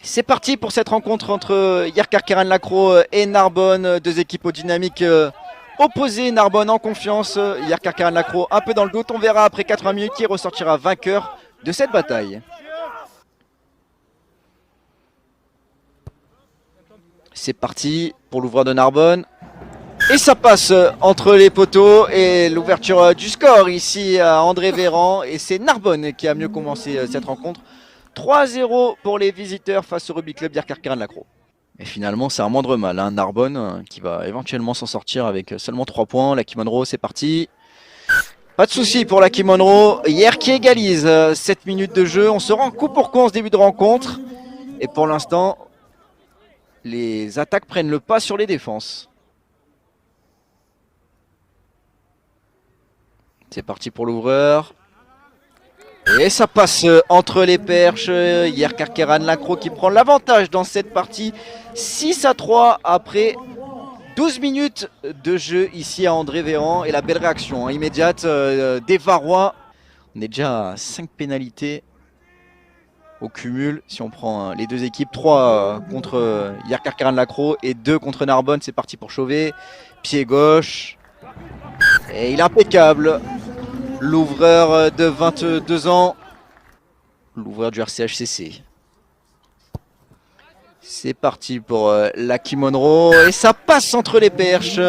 C'est parti pour cette rencontre entre Yerkarkeran-Lacro et Narbonne, deux équipes aux dynamiques opposées. Narbonne en confiance, Yerkarkeran-Lacro un peu dans le doute. On verra après 80 minutes qui ressortira vainqueur de cette bataille. C'est parti pour l'ouvreur de Narbonne. Et ça passe entre les poteaux et l'ouverture du score ici à André Véran. Et c'est Narbonne qui a mieux commencé cette rencontre. 3-0 pour les visiteurs face au rugby club Yerkarkeran-Lacro. Et finalement, c'est un moindre mal. Hein. Narbonne qui va éventuellement s'en sortir avec seulement 3 points. Lucky Monroe, c'est parti. Pas de souci pour Lucky Monroe. Hier qui égalise 7 minutes de jeu. On se rend coup pour coup en ce début de rencontre. Et pour l'instant, les attaques prennent le pas sur les défenses. C'est parti pour l'ouvreur. Et ça passe entre les perches. Yerkarkeran-Lacro qui prend l'avantage dans cette partie. 6-3 après 12 minutes de jeu ici à André Véran. Et la belle réaction immédiate des Varois. On est déjà à 5 pénalités au cumul. Si on prend les deux équipes, 3 contre Yerkarkeran-Lacro et 2 contre Narbonne. C'est parti pour Chauvet. Pied gauche. Et il est impeccable. L'ouvreur de 22 ans, l'ouvreur du RCHCC. C'est parti pour Lucky Monroe et ça passe entre les perches.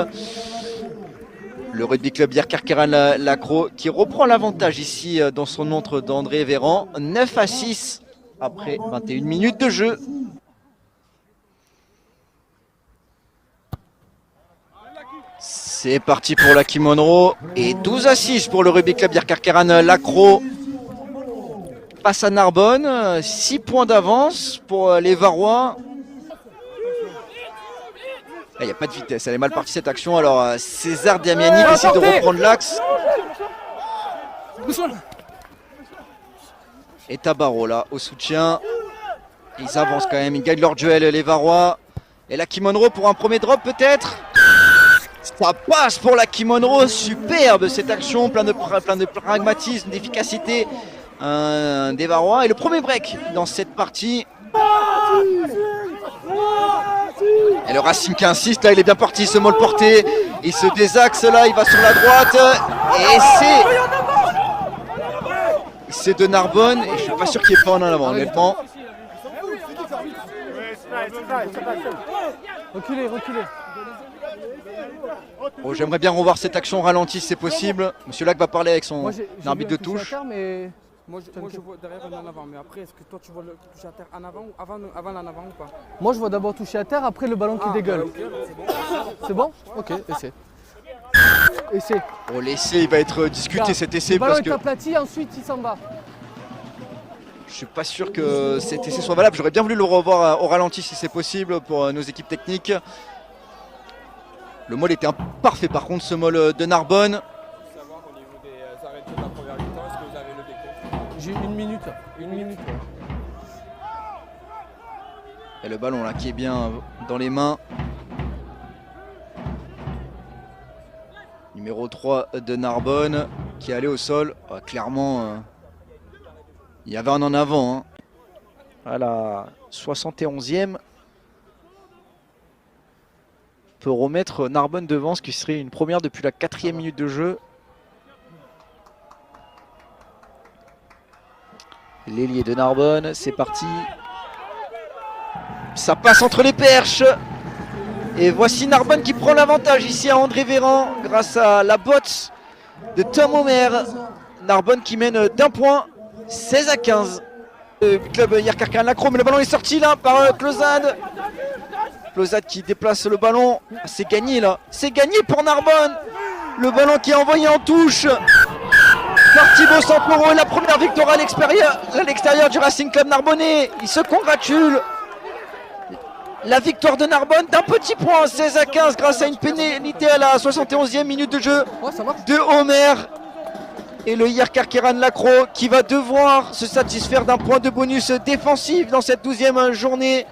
Le rugby club Yerkarkeran-Lacro qui reprend l'avantage ici dans son montre d'André Véran. 9-6 après 21 minutes de jeu. C'est parti pour Lucky Monroe et 12-6 pour le rugby club Yerkarkeran-Lacro face à Narbonne. 6 points d'avance pour les Varois. Il n'y a pas de vitesse, elle est mal partie cette action. Alors César Damiani décide de reprendre l'axe. Et Tabarro là au soutien. Ils avancent quand même, ils gagnent leur duel les Varois. Et Lucky Monroe pour un premier drop peut-être. Ça passe pour Lucky Monroe, superbe cette action, plein de pragmatisme, d'efficacité des Varois. Et le premier break dans cette partie. Et le Racing qui insiste, là il est bien parti, ce molle porté. Il se désaxe là, il va sur la droite. Et c'est de Narbonne. Et je suis pas sûr qu'il est pas en avant, honnêtement. Reculez, reculez. Oh, j'aimerais bien revoir cette action au ralenti si c'est possible. Monsieur Lac va parler avec son arbitre de touche. Moi je vois derrière en avant, mais après est-ce que toi tu vois le toucher à terre en avant ou avant l'en avant ou pas? Moi je vois d'abord toucher à terre, après le ballon qui dégueule. Okay, c'est bon. Ok, essai. Essai. Oh, l'essai il va être discuté cet essai parce que. Le ballon est aplati, ensuite il s'en va. Je suis pas sûr que cet essai soit valable. J'aurais bien voulu le revoir au ralenti si c'est possible pour nos équipes techniques. Le molle était parfait par contre, ce molle de Narbonne. Savoir au niveau des arrêts de la première mi-temps, est-ce que vous avez le décompte? J'ai une minute. Et le ballon là qui est bien dans les mains. Numéro 3 de Narbonne qui est allé au sol. Clairement, il y avait un en avant. Hein. À la 71e. Peut remettre Narbonne devant, ce qui serait une première depuis la 4e minute de jeu. L'ailier de Narbonne, c'est parti. Ça passe entre les perches. Et voici Narbonne qui prend l'avantage ici à André Véran grâce à la botte de Tom Omer. Narbonne qui mène d'un point, 16-15. Le club Yerkarkeran-Lacro, mais le ballon est sorti là par Closade. Closade qui déplace le ballon. C'est gagné là. C'est gagné pour Narbonne. Le ballon qui est envoyé en touche par Thibaut Samporo. Et la première victoire à l'extérieur du Racing Club Narbonnais. Il se congratule. La victoire de Narbonne d'un petit point, 16-15 grâce à une pénalité à la 71e minute de jeu de Homer. Et le Yerkarkeran-Lacro qui va devoir se satisfaire d'un point de bonus défensif dans cette 12e journée.